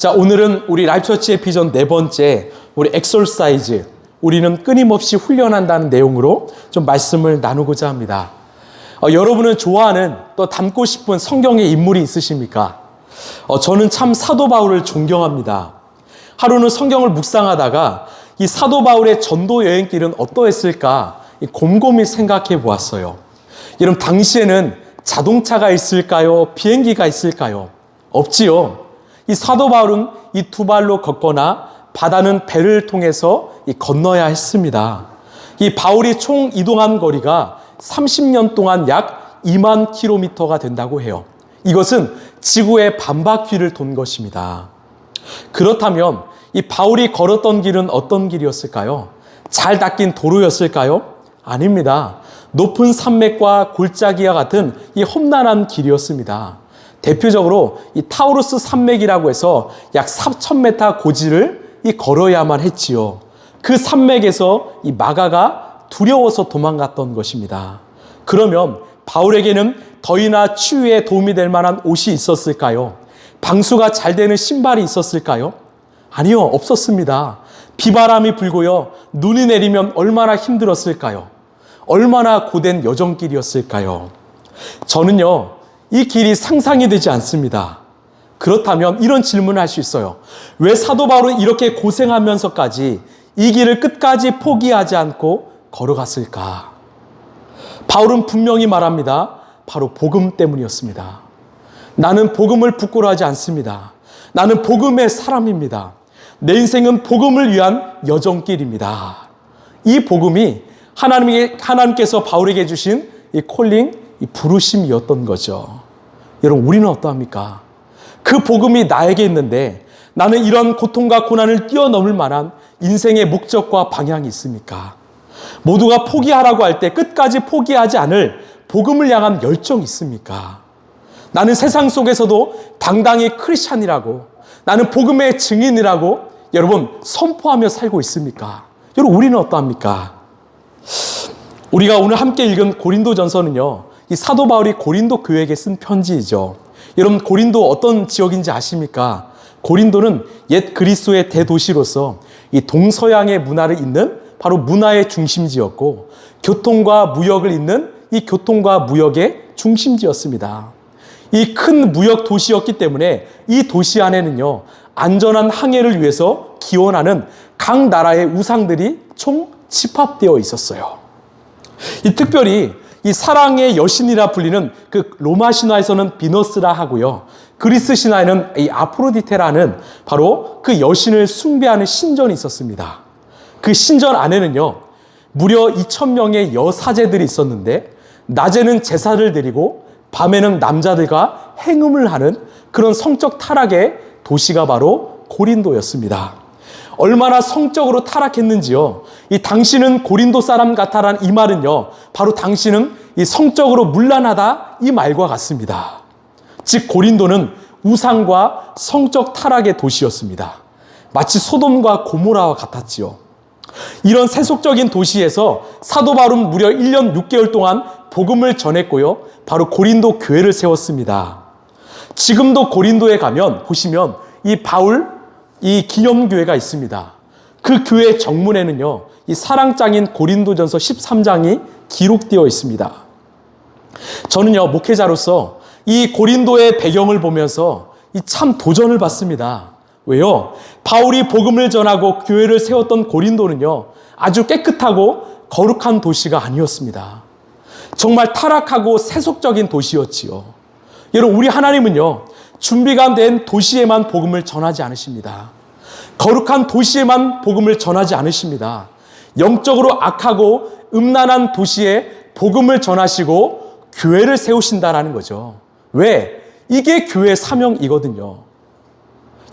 자, 오늘은 우리 라이프처치 에피전 네 번째 우리 엑설사이즈, 우리는 끊임없이 훈련한다는 내용으로 좀 말씀을 나누고자 합니다. 여러분은 좋아하는 또 닮고 싶은 성경의 인물이 있으십니까? 저는 참 사도 바울을 존경합니다. 하루는 성경을 묵상하다가 이 사도 바울의 전도 여행길은 어떠했을까 곰곰이 생각해 보았어요. 여러분, 당시에는 자동차가 있을까요? 비행기가 있을까요? 없지요. 이 사도 바울은 이 두 발로 걷거나 바다는 배를 통해서 건너야 했습니다. 이 바울이 총 이동한 거리가 30년 동안 약 2만 킬로미터가 된다고 해요. 이것은 지구의 반바퀴를 돈 것입니다. 그렇다면 이 바울이 걸었던 길은 어떤 길이었을까요? 잘 닦인 도로였을까요? 아닙니다. 높은 산맥과 골짜기와 같은 이 험난한 길이었습니다. 대표적으로 이 타우루스 산맥이라고 해서 약 4,000m 고지를 걸어야만 했지요. 그 산맥에서 이 마가가 두려워서 도망갔던 것입니다. 그러면 바울에게는 더위나 추위에 도움이 될 만한 옷이 있었을까요? 방수가 잘 되는 신발이 있었을까요? 아니요, 없었습니다. 비바람이 불고요, 눈이 내리면 얼마나 힘들었을까요? 얼마나 고된 여정길이었을까요? 저는요, 이 길이 상상이 되지 않습니다. 그렇다면 이런 질문을 할 수 있어요. 왜 사도 바울은 이렇게 고생하면서까지 이 길을 끝까지 포기하지 않고 걸어갔을까? 바울은 분명히 말합니다. 바로 복음 때문이었습니다. 나는 복음을 부끄러워하지 않습니다. 나는 복음의 사람입니다. 내 인생은 복음을 위한 여정길입니다. 이 복음이 하나님께서 바울에게 주신 이 콜링, 이 부르심이었던 거죠. 여러분, 우리는 어떠합니까? 그 복음이 나에게 있는데 나는 이런 고통과 고난을 뛰어넘을 만한 인생의 목적과 방향이 있습니까? 모두가 포기하라고 할 때 끝까지 포기하지 않을 복음을 향한 열정이 있습니까? 나는 세상 속에서도 당당히 크리스찬이라고, 나는 복음의 증인이라고 여러분 선포하며 살고 있습니까? 여러분, 우리는 어떠합니까? 우리가 오늘 함께 읽은 고린도전서는요, 이 사도 바울이 고린도 교회에게 쓴 편지이죠. 여러분, 고린도 어떤 지역인지 아십니까? 고린도는 옛 그리스도의 대도시로서 이 동서양의 문화를 잇는 바로 문화의 중심지였고, 교통과 무역을 잇는 이 교통과 무역의 중심지였습니다. 이 큰 무역 도시였기 때문에 이 도시 안에는요, 안전한 항해를 위해서 기원하는 각 나라의 우상들이 총 집합되어 있었어요. 이 특별히 이 사랑의 여신이라 불리는 그 로마 신화에서는 비너스라 하고요, 그리스 신화에는 이 아프로디테라는 바로 그 여신을 숭배하는 신전이 있었습니다. 그 신전 안에는요, 무려 2,000명의 여사제들이 있었는데 낮에는 제사를 드리고 밤에는 남자들과 행음을 하는 그런 성적 타락의 도시가 바로 고린도였습니다. 얼마나 성적으로 타락했는지요, 이 당신은 고린도 사람 같아란 이 말은요, 바로 당신은 이 성적으로 문란하다 이 말과 같습니다. 즉 고린도는 우상과 성적 타락의 도시였습니다. 마치 소돔과 고모라와 같았지요. 이런 세속적인 도시에서 사도 바울은 무려 1년 6개월 동안 복음을 전했고요, 바로 고린도 교회를 세웠습니다. 지금도 고린도에 가면 보시면 이 바울 이 기념교회가 있습니다. 그 교회 정문에는요, 이 사랑장인 고린도전서 13장이 기록되어 있습니다. 저는요, 목회자로서 이 고린도의 배경을 보면서 이 참 도전을 받습니다. 왜요? 바울이 복음을 전하고 교회를 세웠던 고린도는요, 아주 깨끗하고 거룩한 도시가 아니었습니다. 정말 타락하고 세속적인 도시였지요. 여러분, 우리 하나님은요, 준비가 된 도시에만 복음을 전하지 않으십니다. 거룩한 도시에만 복음을 전하지 않으십니다. 영적으로 악하고 음란한 도시에 복음을 전하시고 교회를 세우신다라는 거죠. 왜? 이게 교회의 사명이거든요.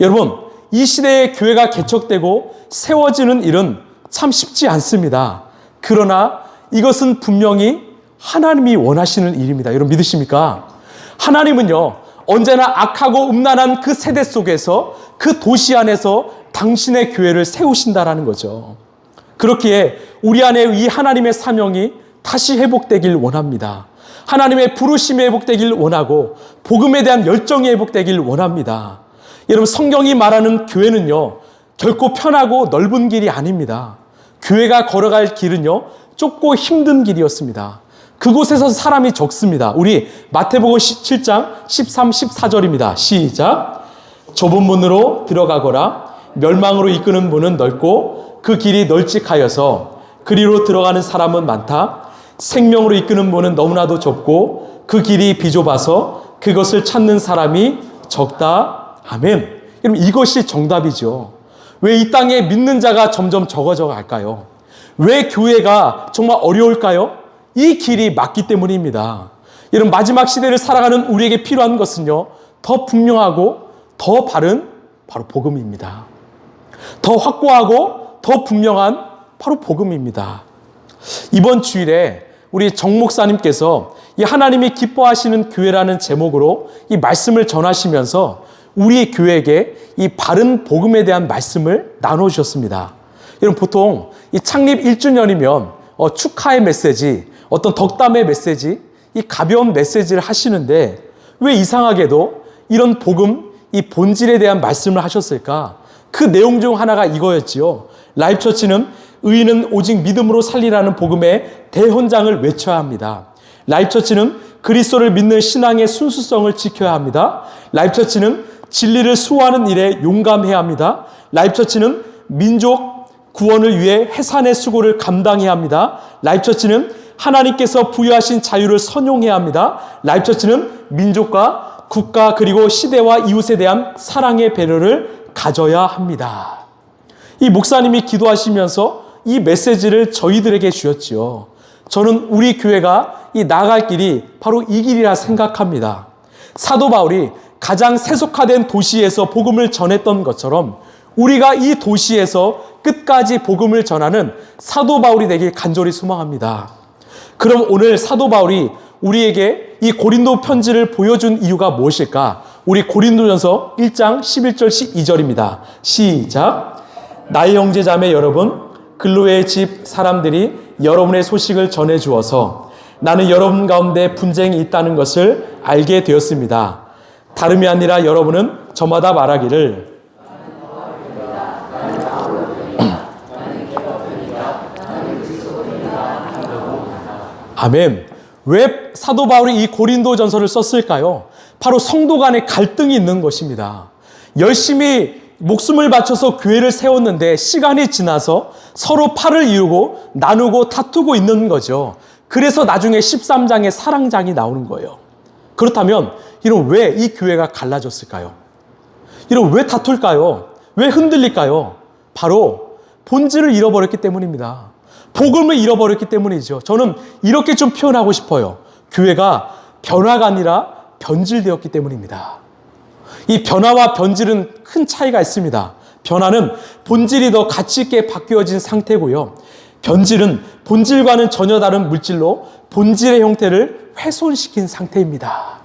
여러분, 이 시대에 교회가 개척되고 세워지는 일은 참 쉽지 않습니다. 그러나 이것은 분명히 하나님이 원하시는 일입니다. 여러분, 믿으십니까? 하나님은요, 언제나 악하고 음란한 그 세대 속에서 그 도시 안에서 당신의 교회를 세우신다라는 거죠. 그렇기에 우리 안에 이 하나님의 사명이 다시 회복되길 원합니다. 하나님의 부르심이 회복되길 원하고 복음에 대한 열정이 회복되길 원합니다. 여러분, 성경이 말하는 교회는요, 결코 편하고 넓은 길이 아닙니다. 교회가 걸어갈 길은요, 좁고 힘든 길이었습니다. 그곳에서 사람이 적습니다. 우리 마태복음 17장 13, 14절입니다. 시작. 좁은 문으로 들어가거라. 멸망으로 이끄는 문은 넓고 그 길이 널찍하여서 그리로 들어가는 사람은 많다. 생명으로 이끄는 문은 너무나도 좁고 그 길이 비좁아서 그것을 찾는 사람이 적다. 아멘. 여러분, 이것이 정답이죠. 왜 이 땅에 믿는 자가 점점 적어져 갈까요? 왜 교회가 정말 어려울까요? 이 길이 맞기 때문입니다. 여러분, 마지막 시대를 살아가는 우리에게 필요한 것은요, 더 분명하고 더 바른 바로 복음입니다. 더 확고하고 더 분명한 바로 복음입니다. 이번 주일에 우리 정 목사님께서 이 하나님이 기뻐하시는 교회라는 제목으로 이 말씀을 전하시면서 우리 교회에게 이 바른 복음에 대한 말씀을 나눠주셨습니다. 여러분, 보통 이 창립 1주년이면 축하의 메시지, 어떤 덕담의 메시지, 이 가벼운 메시지를 하시는데 왜 이상하게도 이런 복음, 이 본질에 대한 말씀을 하셨을까? 그 내용 중 하나가 이거였지요. 라이프처치는 의인은 오직 믿음으로 살리라는 복음의 대헌장을 외쳐야 합니다. 라이프처치는 그리스도를 믿는 신앙의 순수성을 지켜야 합니다. 라이프처치는 진리를 수호하는 일에 용감해야 합니다. 라이프처치는 민족 구원을 위해 해산의 수고를 감당해야 합니다. 라이프처치는 하나님께서 부여하신 자유를 선용해야 합니다. 라이프처치는 민족과 국가 그리고 시대와 이웃에 대한 사랑의 배려를 가져야 합니다. 이 목사님이 기도하시면서 이 메시지를 저희들에게 주셨지요. 저는 우리 교회가 이 나아갈 길이 바로 이 길이라 생각합니다. 사도 바울이 가장 세속화된 도시에서 복음을 전했던 것처럼 우리가 이 도시에서 끝까지 복음을 전하는 사도 바울이 되길 간절히 소망합니다. 그럼 오늘 사도 바울이 우리에게 이 고린도 편지를 보여준 이유가 무엇일까? 우리 고린도전서 1장 11절 12절입니다. 시작. 나의 형제 자매 여러분, 글로의 집 사람들이 여러분의 소식을 전해주어서 나는 여러분 가운데 분쟁이 있다는 것을 알게 되었습니다. 다름이 아니라 여러분은 저마다 말하기를 아멘. 왜 사도 바울이 이 고린도전서를 썼을까요? 바로 성도 간의 갈등이 있는 것입니다. 열심히 목숨을 바쳐서 교회를 세웠는데 시간이 지나서 서로 팔을 이루고 나누고 다투고 있는 거죠. 그래서 나중에 13장에 사랑장이 나오는 거예요. 그렇다면 이런 왜 이 교회가 갈라졌을까요? 이런 왜 다툴까요? 왜 흔들릴까요? 바로 본질을 잃어버렸기 때문입니다. 복음을 잃어버렸기 때문이죠. 저는 이렇게 좀 표현하고 싶어요. 교회가 변화가 아니라 변질되었기 때문입니다. 이 변화와 변질은 큰 차이가 있습니다. 변화는 본질이 더 가치 있게 바뀌어진 상태고요. 변질은 본질과는 전혀 다른 물질로 본질의 형태를 훼손시킨 상태입니다.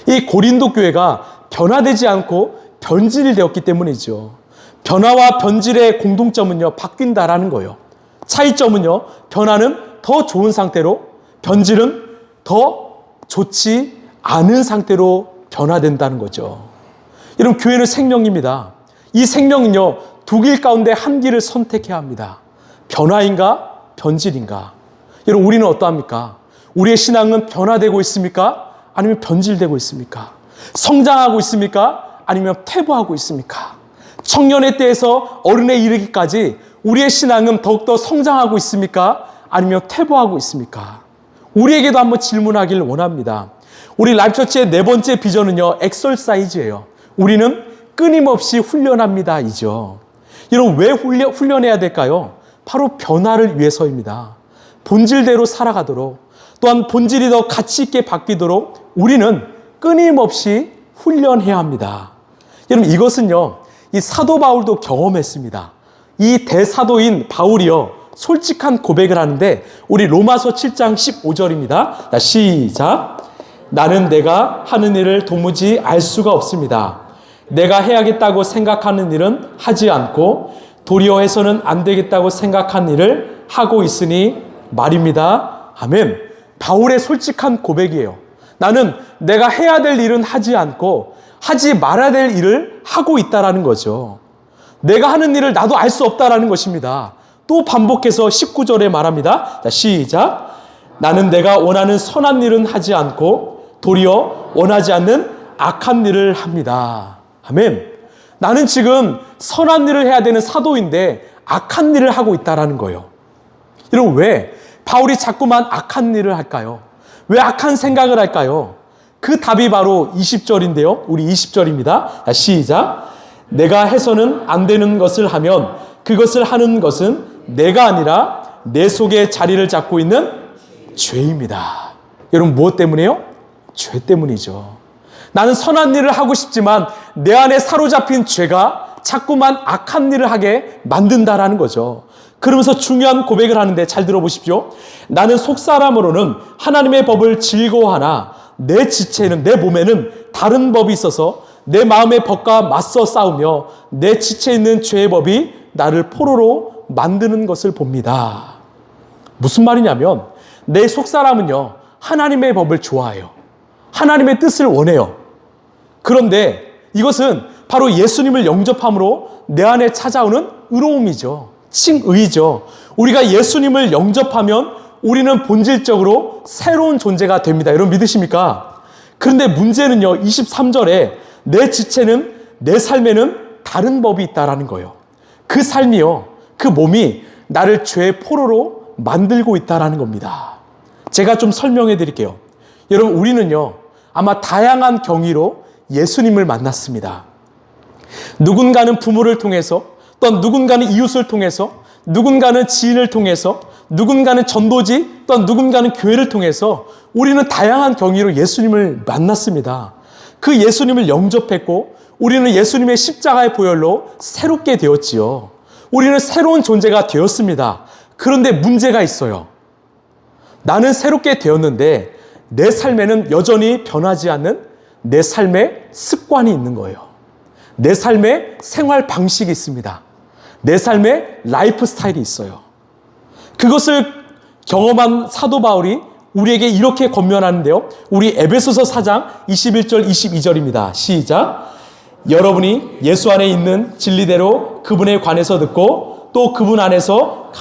이 고린도 교회가 변화되지 않고 변질되었기 때문이죠. 변화와 변질의 공통점은요, 바뀐다라는 거예요. 차이점은요, 변화는 더 좋은 상태로, 변질은 더 좋지 않은 상태로 변화된다는 거죠. 여러분, 교회는 생명입니다. 이 생명은요, 두 길 가운데 한 길을 선택해야 합니다. 변화인가, 변질인가? 여러분, 우리는 어떠합니까? 우리의 신앙은 변화되고 있습니까? 아니면 변질되고 있습니까? 성장하고 있습니까? 아니면 퇴보하고 있습니까? 청년의 때에서 어른에 이르기까지 우리의 신앙은 더욱더 성장하고 있습니까? 아니면 퇴보하고 있습니까? 우리에게도 한번 질문하기를 원합니다. 우리 라이프처치의 네 번째 비전은요, 엑설사이즈예요. 우리는 끊임없이 훈련합니다. 이죠. 여러분, 왜 훈련해야 될까요? 바로 변화를 위해서입니다. 본질대로 살아가도록, 또한 본질이 더 가치 있게 바뀌도록 우리는 끊임없이 훈련해야 합니다. 여러분, 이것은요, 이 사도 바울도 경험했습니다. 이 대사도인 바울이요, 솔직한 고백을 하는데 우리 로마서 7장 15절입니다. 시작. 나는 내가 하는 일을 도무지 알 수가 없습니다. 내가 해야겠다고 생각하는 일은 하지 않고 도리어 해서는 안 되겠다고 생각한 일을 하고 있으니 말입니다. 아멘. 바울의 솔직한 고백이에요. 나는 내가 해야 될 일은 하지 않고 하지 말아야 될 일을 하고 있다라는 거죠. 내가 하는 일을 나도 알 수 없다라는 것입니다. 또 반복해서 19절에 말합니다. 자, 시작. 나는 내가 원하는 선한 일은 하지 않고 도리어 원하지 않는 악한 일을 합니다. 아멘. 나는 지금 선한 일을 해야 되는 사도인데 악한 일을 하고 있다라는 거예요. 여러분, 왜 바울이 자꾸만 악한 일을 할까요? 왜 악한 생각을 할까요? 그 답이 바로 20절인데요. 우리 20절입니다. 시작. 내가 해서는 안 되는 것을 하면 그것을 하는 것은 내가 아니라 내 속에 자리를 잡고 있는 죄입니다. 여러분, 무엇 때문에요? 죄 때문이죠. 나는 선한 일을 하고 싶지만 내 안에 사로잡힌 죄가 자꾸만 악한 일을 하게 만든다라는 거죠. 그러면서 중요한 고백을 하는데 잘 들어보십시오. 나는 속사람으로는 하나님의 법을 즐거워하나 내 지체는, 내 몸에는 다른 법이 있어서 내 마음의 법과 맞서 싸우며 내 지체에 있는 죄의 법이 나를 포로로 만드는 것을 봅니다. 무슨 말이냐면 내 속사람은요, 하나님의 법을 좋아해요. 하나님의 뜻을 원해요. 그런데 이것은 바로 예수님을 영접함으로 내 안에 찾아오는 의로움이죠. 칭의죠. 우리가 예수님을 영접하면 우리는 본질적으로 새로운 존재가 됩니다. 여러분 믿으십니까? 그런데 문제는요, 23절에 내 지체는, 내 삶에는 다른 법이 있다라는 거예요. 그 삶이요, 그 몸이 나를 죄의 포로로 만들고 있다라는 겁니다. 제가 좀 설명해 드릴게요. 여러분, 우리는요, 아마 다양한 경위로 예수님을 만났습니다. 누군가는 부모를 통해서, 또 누군가는 이웃을 통해서, 누군가는 지인을 통해서, 누군가는 전도지, 또 누군가는 교회를 통해서 우리는 다양한 경위로 예수님을 만났습니다. 그 예수님을 영접했고 우리는 예수님의 십자가의 보혈로 새롭게 되었지요. 우리는 새로운 존재가 되었습니다. 그런데 문제가 있어요. 나는 새롭게 되었는데 내 삶에는 여전히 변하지 않는 내 삶의 습관이 있는 거예요. 내 삶의 생활 방식이 있습니다. 내 삶의 라이프 스타일이 있어요. 그것을 경험한 사도 바울이 우리에게 이렇게 권면하는데요. 우리 에베소서 4장 21절 22절입니다. 시작. 여러분이 예수 안에 있는 진리대로 그분에 관해서 듣고 또 그분 안에서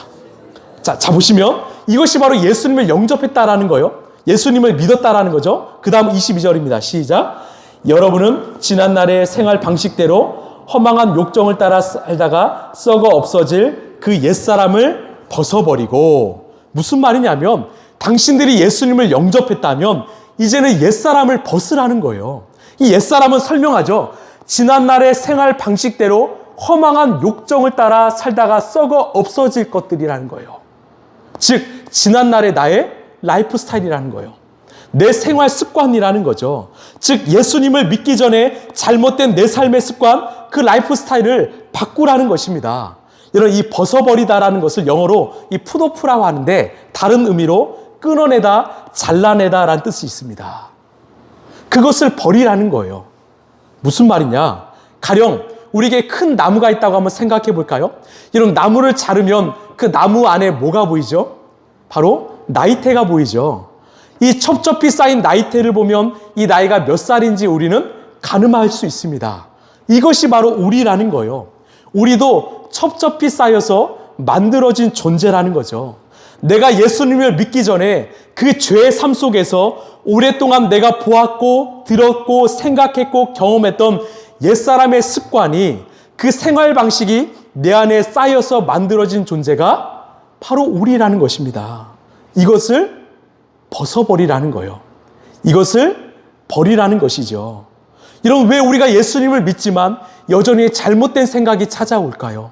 자 보시면 이것이 바로 예수님을 영접했다라는 거예요. 예수님을 믿었다라는 거죠. 그 다음 22절입니다. 시작. 여러분은 지난날의 생활 방식대로 허망한 욕정을 따라 살다가 썩어 없어질 그 옛사람을 벗어버리고, 무슨 말이냐면 당신들이 예수님을 영접했다면 이제는 옛사람을 벗으라는 거예요. 이 옛사람은 설명하죠. 지난날의 생활 방식대로 허망한 욕정을 따라 살다가 썩어 없어질 것들이라는 거예요. 즉 지난날의 나의 라이프 스타일이라는 거예요. 내 생활 습관이라는 거죠. 즉 예수님을 믿기 전에 잘못된 내 삶의 습관, 그 라이프 스타일을 바꾸라는 것입니다. 여러분, 이 벗어버리다라는 것을 영어로 이 풋오프라고 하는데 다른 의미로 끊어내다, 잘라내다라는 뜻이 있습니다. 그것을 버리라는 거예요. 무슨 말이냐? 가령 우리에게 큰 나무가 있다고 한번 생각해 볼까요? 이런 나무를 자르면 그 나무 안에 뭐가 보이죠? 바로 나이테가 보이죠. 이 첩첩이 쌓인 나이테를 보면 이 나이가 몇 살인지 우리는 가늠할 수 있습니다. 이것이 바로 우리라는 거예요. 우리도 첩첩이 쌓여서 만들어진 존재라는 거죠. 내가 예수님을 믿기 전에 그 죄의 삶 속에서 오랫동안 내가 보았고 들었고 생각했고 경험했던 옛사람의 습관이, 그 생활 방식이 내 안에 쌓여서 만들어진 존재가 바로 우리라는 것입니다. 이것을 벗어버리라는 거예요. 이것을 버리라는 것이죠. 여러분, 왜 우리가 예수님을 믿지만 여전히 잘못된 생각이 찾아올까요?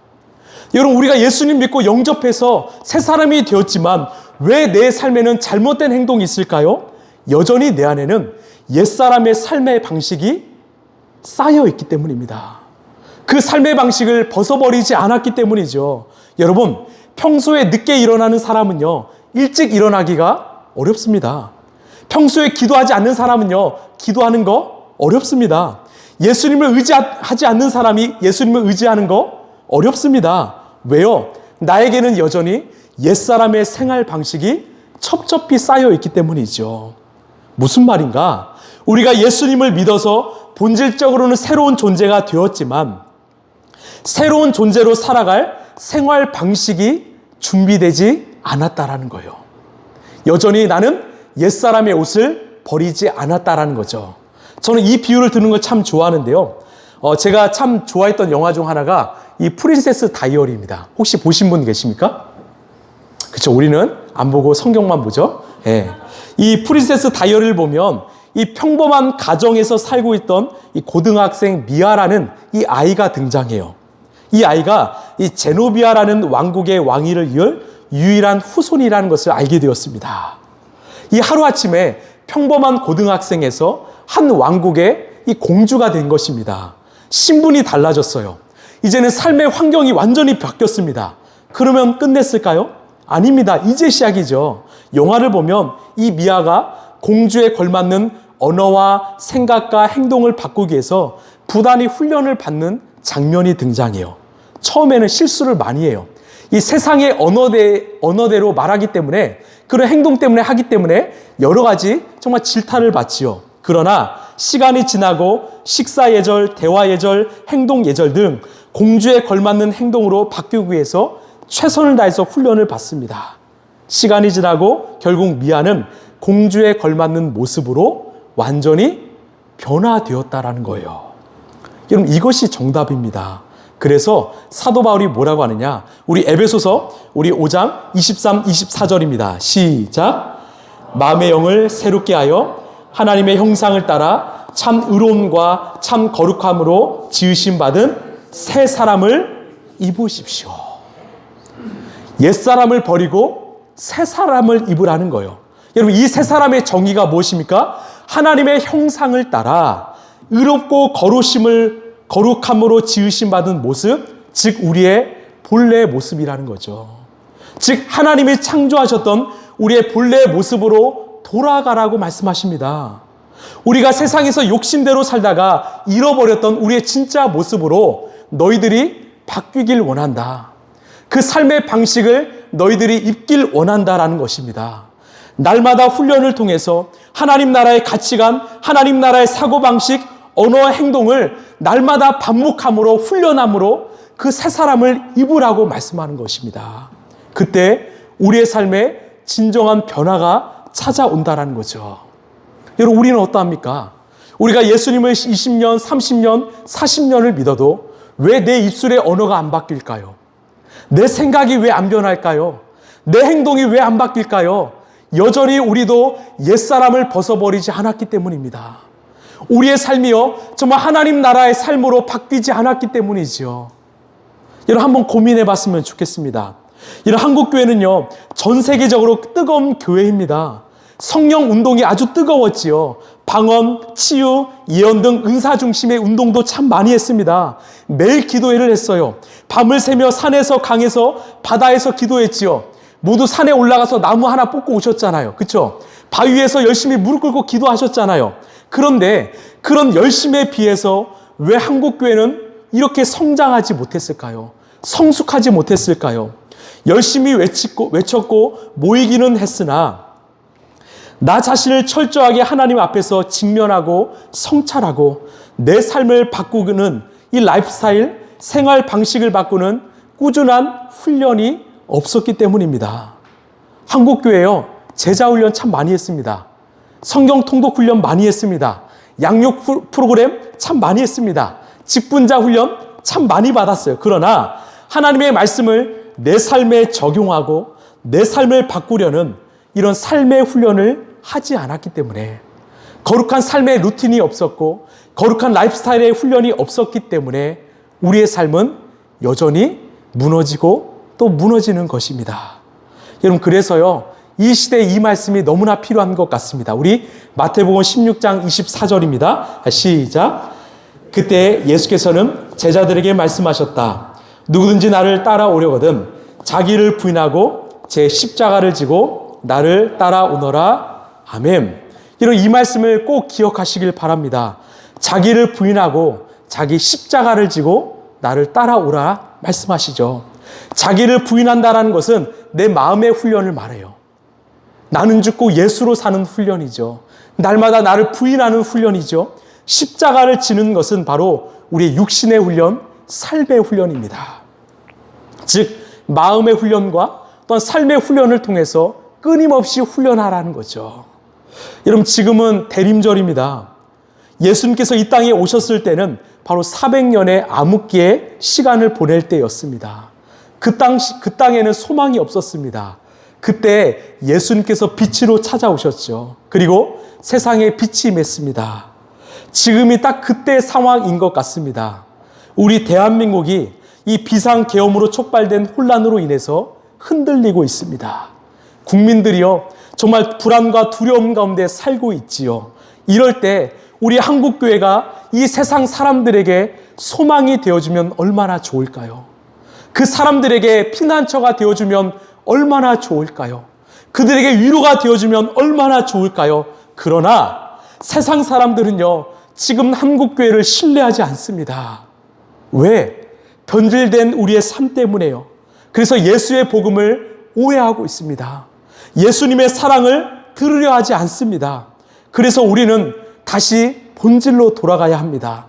여러분, 우리가 예수님 믿고 영접해서 새 사람이 되었지만 왜 내 삶에는 잘못된 행동이 있을까요? 여전히 내 안에는 옛사람의 삶의 방식이 쌓여 있기 때문입니다. 그 삶의 방식을 벗어버리지 않았기 때문이죠. 여러분, 평소에 늦게 일어나는 사람은요, 일찍 일어나기가 어렵습니다. 평소에 기도하지 않는 사람은요, 기도하는 거 어렵습니다. 예수님을 의지하지 않는 사람이 예수님을 의지하는 거 어렵습니다. 왜요? 나에게는 여전히 옛사람의 생활 방식이 첩첩이 쌓여 있기 때문이죠. 무슨 말인가? 우리가 예수님을 믿어서 본질적으로는 새로운 존재가 되었지만 새로운 존재로 살아갈 생활 방식이 준비되지 않았다라는 거예요. 여전히 나는 옛사람의 옷을 버리지 않았다라는 거죠. 저는 이 비유를 듣는 걸 참 좋아하는데요. 제가 참 좋아했던 영화 중 하나가 이 프린세스 다이어리입니다. 혹시 보신 분 계십니까? 그렇죠. 우리는 안 보고 성경만 보죠. 예. 이 프린세스 다이어리를 보면 이 평범한 가정에서 살고 있던 이 고등학생 미아라는 이 아이가 등장해요. 이 아이가 이 제노비아라는 왕국의 왕위를 이을 유일한 후손이라는 것을 알게 되었습니다. 이 하루아침에 평범한 고등학생에서 한 왕국의 이 공주가 된 것입니다. 신분이 달라졌어요. 이제는 삶의 환경이 완전히 바뀌었습니다. 그러면 끝냈을까요? 아닙니다. 이제 시작이죠. 영화를 보면 이 미아가 공주에 걸맞는 언어와 생각과 행동을 바꾸기 위해서 부단히 훈련을 받는 장면이 등장해요. 처음에는 실수를 많이 해요. 이 세상의 언어대로 말하기 때문에, 그런 행동 때문에 하기 때문에 여러 가지 정말 질타를 받지요. 그러나 시간이 지나고 식사 예절, 대화 예절, 행동 예절 등 공주에 걸맞는 행동으로 바뀌기 위해서 최선을 다해서 훈련을 받습니다. 시간이 지나고 결국 미아는 공주에 걸맞는 모습으로 완전히 변화되었다라는 거예요. 여러분, 이것이 정답입니다. 그래서 사도 바울이 뭐라고 하느냐? 우리 에베소서 우리 5장 23, 24절입니다. 시작. 마음의 영을 새롭게 하여 하나님의 형상을 따라 참 의로움과 참 거룩함으로 지으심 받은 새 사람을 입으십시오. 옛사람을 버리고 새 사람을 입으라는 거예요. 여러분, 이 새 사람의 정의가 무엇입니까? 하나님의 형상을 따라 의롭고 거룩함으로 지으심 받은 모습, 즉 우리의 본래의 모습이라는 거죠. 즉 하나님이 창조하셨던 우리의 본래의 모습으로 돌아가라고 말씀하십니다. 우리가 세상에서 욕심대로 살다가 잃어버렸던 우리의 진짜 모습으로 너희들이 바뀌길 원한다. 그 삶의 방식을 너희들이 입길 원한다라는 것입니다. 날마다 훈련을 통해서 하나님 나라의 가치관, 하나님 나라의 사고방식, 언어와 행동을 날마다 반복함으로 훈련함으로 그 새 사람을 입으라고 말씀하는 것입니다. 그때 우리의 삶에 진정한 변화가 찾아온다라는 거죠. 여러분, 우리는 어떠합니까? 우리가 예수님을 20년, 30년, 40년을 믿어도 왜 내 입술의 언어가 안 바뀔까요? 내 생각이 왜 안 변할까요? 내 행동이 왜 안 바뀔까요? 여전히 우리도 옛사람을 벗어버리지 않았기 때문입니다. 우리의 삶이요, 정말 하나님 나라의 삶으로 바뀌지 않았기 때문이지요. 여러분, 한번 고민해 봤으면 좋겠습니다. 이런 한국교회는요, 전 세계적으로 뜨거운 교회입니다. 성령 운동이 아주 뜨거웠지요. 방언, 치유, 예언 등 은사 중심의 운동도 참 많이 했습니다. 매일 기도회를 했어요. 밤을 새며 산에서, 강에서, 바다에서 기도했지요. 모두 산에 올라가서 나무 하나 뽑고 오셨잖아요. 그렇죠? 바위에서 열심히 무릎 꿇고 기도하셨잖아요. 그런데 그런 열심에 비해서 왜 한국교회는 이렇게 성장하지 못했을까요? 성숙하지 못했을까요? 열심히 외쳤고 모이기는 했으나 나 자신을 철저하게 하나님 앞에서 직면하고 성찰하고 내 삶을 바꾸는 이 라이프스타일, 생활 방식을 바꾸는 꾸준한 훈련이 없었기 때문입니다. 한국교회요, 제자훈련 참 많이 했습니다. 성경 통독 훈련 많이 했습니다. 양육 프로그램 참 많이 했습니다. 직분자 훈련 참 많이 받았어요. 그러나 하나님의 말씀을 내 삶에 적용하고 내 삶을 바꾸려는 이런 삶의 훈련을 하지 않았기 때문에, 거룩한 삶의 루틴이 없었고 거룩한 라이프스타일의 훈련이 없었기 때문에 우리의 삶은 여전히 무너지고 또 무너지는 것입니다. 여러분, 그래서요, 이 시대에 이 말씀이 너무나 필요한 것 같습니다. 우리 마태복음 16장 24절입니다. 시작. 그때 예수께서는 제자들에게 말씀하셨다. 누구든지 나를 따라오려거든 자기를 부인하고 제 십자가를 지고 나를 따라오너라. 아멘. 이런 이 말씀을 꼭 기억하시길 바랍니다. 자기를 부인하고 자기 십자가를 지고 나를 따라오라 말씀하시죠. 자기를 부인한다라는 것은 내 마음의 훈련을 말해요. 나는 죽고 예수로 사는 훈련이죠. 날마다 나를 부인하는 훈련이죠. 십자가를 지는 것은 바로 우리의 육신의 훈련, 삶의 훈련입니다. 즉 마음의 훈련과 또한 삶의 훈련을 통해서 끊임없이 훈련하라는 거죠. 여러분, 지금은 대림절입니다. 예수님께서 이 땅에 오셨을 때는 바로 400년의 암흑기의 시간을 보낼 때였습니다. 그 땅에는 소망이 없었습니다. 그때 예수님께서 빛으로 찾아오셨죠. 그리고 세상에 빛이 임했습니다. 지금이 딱 그때 상황인 것 같습니다. 우리 대한민국이 이 비상계엄으로 촉발된 혼란으로 인해서 흔들리고 있습니다. 국민들이요, 정말 불안과 두려움 가운데 살고 있지요. 이럴 때 우리 한국교회가 이 세상 사람들에게 소망이 되어주면 얼마나 좋을까요? 그 사람들에게 피난처가 되어주면 얼마나 좋을까요? 그들에게 위로가 되어주면 얼마나 좋을까요? 그러나 세상 사람들은요, 지금 한국교회를 신뢰하지 않습니다. 왜? 변질된 우리의 삶 때문에요. 그래서 예수의 복음을 오해하고 있습니다. 예수님의 사랑을 들으려 하지 않습니다. 그래서 우리는 다시 본질로 돌아가야 합니다.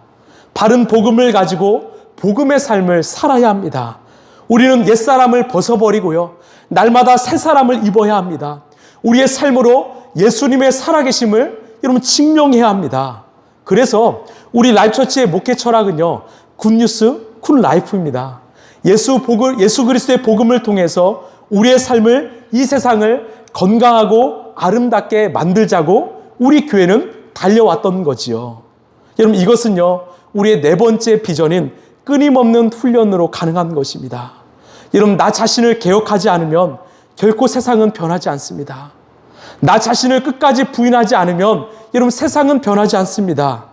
바른 복음을 가지고 복음의 삶을 살아야 합니다. 우리는 옛사람을 벗어버리고요, 날마다 새 사람을 입어야 합니다. 우리의 삶으로 예수님의 살아계심을 여러분 증명해야 합니다. 그래서 우리 라이프처치의 목회 철학은요, 굿뉴스, 굿라이프입니다. 예수 그리스도의 복음을 통해서 우리의 삶을, 이 세상을 건강하고 아름답게 만들자고 우리 교회는 달려왔던 거지요. 여러분, 이것은요, 우리의 네 번째 비전인 끊임없는 훈련으로 가능한 것입니다. 여러분, 나 자신을 개혁하지 않으면 결코 세상은 변하지 않습니다. 나 자신을 끝까지 부인하지 않으면 여러분, 세상은 변하지 않습니다.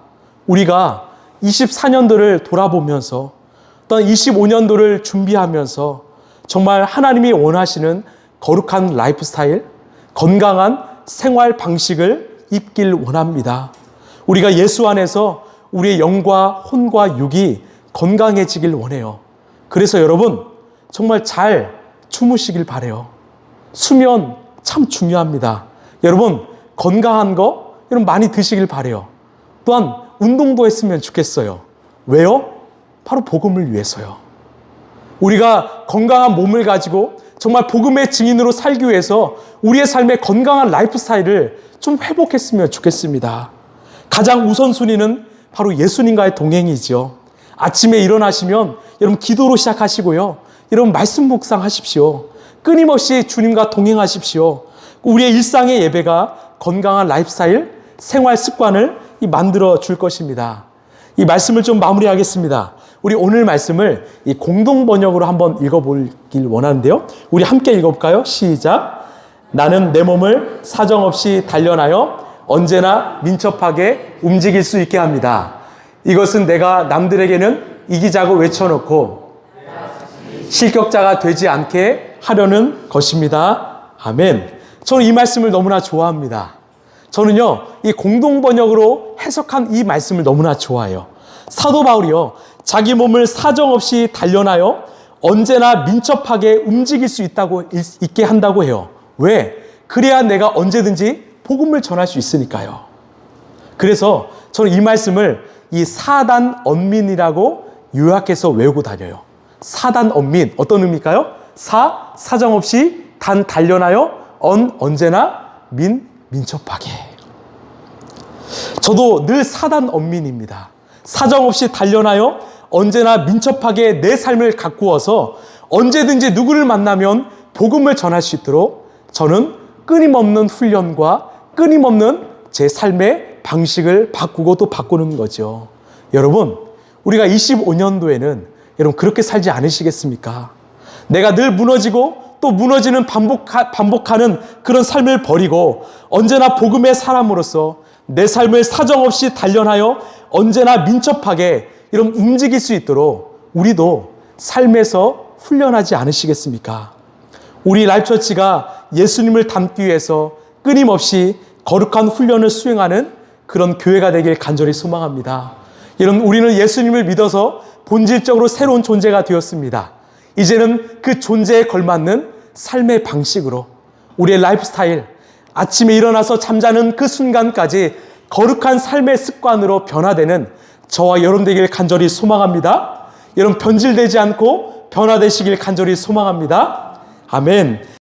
우리가 24년도를 돌아보면서 또한 25년도를 준비하면서 정말 하나님이 원하시는 거룩한 라이프 스타일, 건강한 생활 방식을 입길 원합니다. 우리가 예수 안에서 우리의 영과 혼과 육이 건강해지길 원해요. 그래서 여러분, 정말 잘 주무시길 바라요. 수면 참 중요합니다. 여러분, 건강한 거 여러분 많이 드시길 바라요. 또한 운동도 했으면 좋겠어요. 왜요? 바로 복음을 위해서요. 우리가 건강한 몸을 가지고 정말 복음의 증인으로 살기 위해서 우리의 삶의 건강한 라이프 스타일을 좀 회복했으면 좋겠습니다. 가장 우선순위는 바로 예수님과의 동행이죠. 아침에 일어나시면 여러분 기도로 시작하시고요, 여러분 말씀 묵상하십시오. 끊임없이 주님과 동행하십시오. 우리의 일상의 예배가 건강한 라이프 스타일, 생활 습관을 만들어 줄 것입니다. 이 말씀을 좀 마무리하겠습니다. 우리 오늘 말씀을 이 공동 번역으로 한번 읽어보길 원하는데요. 우리 함께 읽어볼까요? 시작. 나는 내 몸을 사정없이 단련하여 언제나 민첩하게 움직일 수 있게 합니다. 이것은 내가 남들에게는 이기자고 외쳐놓고 실격자가 되지 않게 하려는 것입니다. 아멘. 저는 이 말씀을 너무나 좋아합니다. 저는요, 이 공동 번역으로 해석한 이 말씀을 너무나 좋아해요. 사도 바울이요, 자기 몸을 사정없이 단련하여 언제나 민첩하게 움직일 수 있게 한다고 해요. 왜? 그래야 내가 언제든지 복음을 전할 수 있으니까요. 그래서 저는 이 말씀을 이 사단 언민이라고 요약해서 외우고 다녀요. 사단 언민, 어떤 의미일까요? 사정없이, 단련하여, 언제나, 민첩하게. 저도 늘 사단 언민입니다. 사정없이 단련하여 언제나 민첩하게 내 삶을 가꾸어서 언제든지 누구를 만나면 복음을 전할 수 있도록 저는 끊임없는 훈련과 끊임없는 제 삶의 방식을 바꾸고 또 바꾸는 거죠. 여러분, 우리가 25년도에는 여러분 그렇게 살지 않으시겠습니까? 내가 늘 무너지고 또 무너지는 반복하는 그런 삶을 버리고 언제나 복음의 사람으로서 내 삶을 사정없이 단련하여 언제나 민첩하게 이런 움직일 수 있도록 우리도 삶에서 훈련하지 않으시겠습니까? 우리 라이프처치가 예수님을 닮기 위해서 끊임없이 거룩한 훈련을 수행하는 그런 교회가 되길 간절히 소망합니다. 우리는 예수님을 믿어서 본질적으로 새로운 존재가 되었습니다. 이제는 그 존재에 걸맞는 삶의 방식으로 우리의 라이프 스타일, 아침에 일어나서 잠자는 그 순간까지 거룩한 삶의 습관으로 변화되는 저와 여러분 되길 간절히 소망합니다. 여러분 변질되지 않고 변화되시길 간절히 소망합니다. 아멘.